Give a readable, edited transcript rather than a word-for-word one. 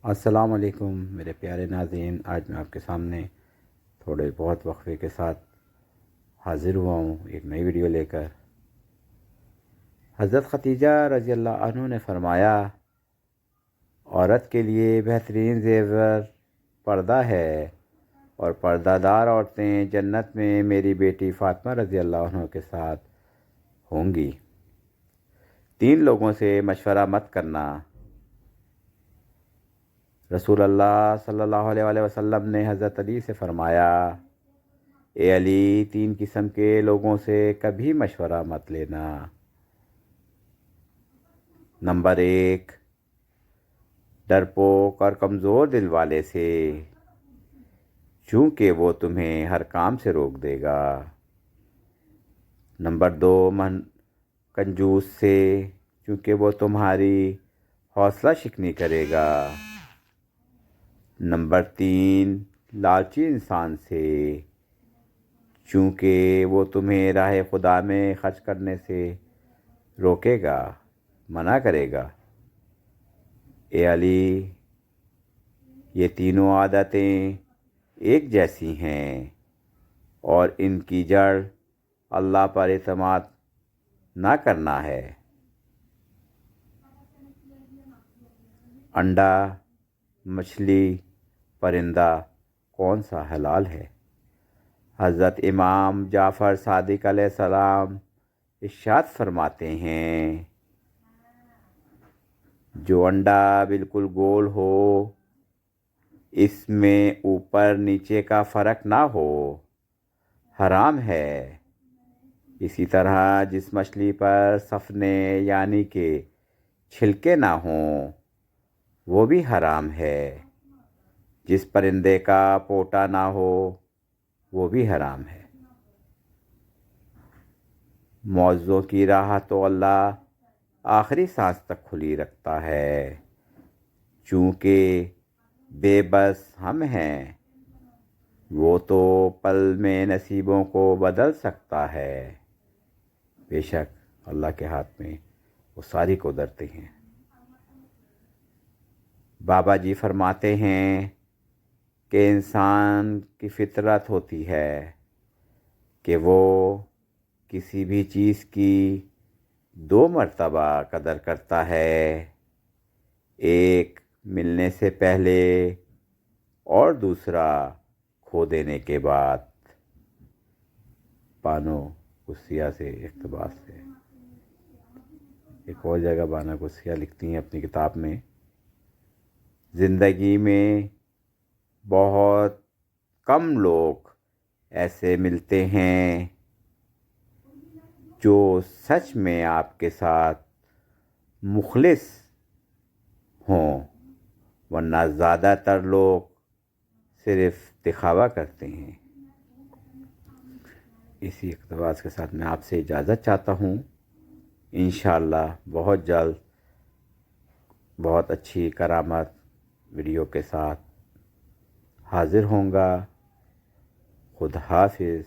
السلام علیکم میرے پیارے ناظرین، آج میں آپ کے سامنے تھوڑے بہت وقفے کے ساتھ حاضر ہوا ہوں ایک نئی ویڈیو لے کر۔ حضرت ختیجہ رضی اللہ عنہ نے فرمایا، عورت کے لیے بہترین زیور پردہ ہے اور پردہ دار عورتیں جنت میں میری بیٹی فاطمہ رضی اللہ عنہ کے ساتھ ہوں گی۔ 3 لوگوں سے مشورہ مت کرنا۔ رسول اللہ صلی اللہ علیہ وآلہ وسلم نے حضرت علی سے فرمایا، اے علی، 3 قسم کے لوگوں سے کبھی مشورہ مت لینا۔ نمبر 1، ڈرپوک اور کمزور دل والے سے، چونکہ وہ تمہیں ہر کام سے روک دے گا۔ نمبر 2، کنجوس سے، چونکہ وہ تمہاری حوصلہ شکنی کرے گا۔ نمبر 3، لالچی انسان سے، چونکہ وہ تمہیں راہ خدا میں خرچ کرنے سے روکے گا، منع کرے گا۔ اے علی، یہ تینوں عادتیں ایک جیسی ہیں اور ان کی جڑ اللہ پر اعتماد نہ کرنا ہے۔ انڈا، مچھلی، پرندہ کون سا حلال ہے؟ حضرت امام جعفر صادق علیہ السلام ارشاد فرماتے ہیں، جو انڈا بالکل گول ہو، اس میں اوپر نیچے کا فرق نہ ہو، حرام ہے۔ اسی طرح جس مچھلی پر سفنے یعنی کہ چھلکے نہ ہوں وہ بھی حرام ہے۔ جس پرندے کا پوٹا نہ ہو وہ بھی حرام ہے۔ معوذوں کی راہ تو اللہ آخری سانس تک کھلی رکھتا ہے، چونکہ بے بس ہم ہیں، وہ تو پل میں نصیبوں کو بدل سکتا ہے۔ بے شک اللہ کے ہاتھ میں وہ ساری قدرتیں ہیں۔ بابا جی فرماتے ہیں کہ انسان کی فطرت ہوتی ہے کہ وہ کسی بھی چیز کی 2 مرتبہ قدر کرتا ہے، ایک ملنے سے پہلے اور دوسرا کھو دینے کے بعد۔ بانو قدسیہ سے اقتباس سے۔ ایک اور جگہ بانو قدسیہ لکھتی ہیں اپنی کتاب میں، زندگی میں بہت کم لوگ ایسے ملتے ہیں جو سچ میں آپ کے ساتھ مخلص ہوں، ورنہ زیادہ تر لوگ صرف دکھاوا کرتے ہیں۔ اسی اقتباس کے ساتھ میں آپ سے اجازت چاہتا ہوں۔ انشاءاللہ بہت جلد بہت اچھی کرامت ویڈیو کے ساتھ حاضر ہوں گا۔ خدا حافظ۔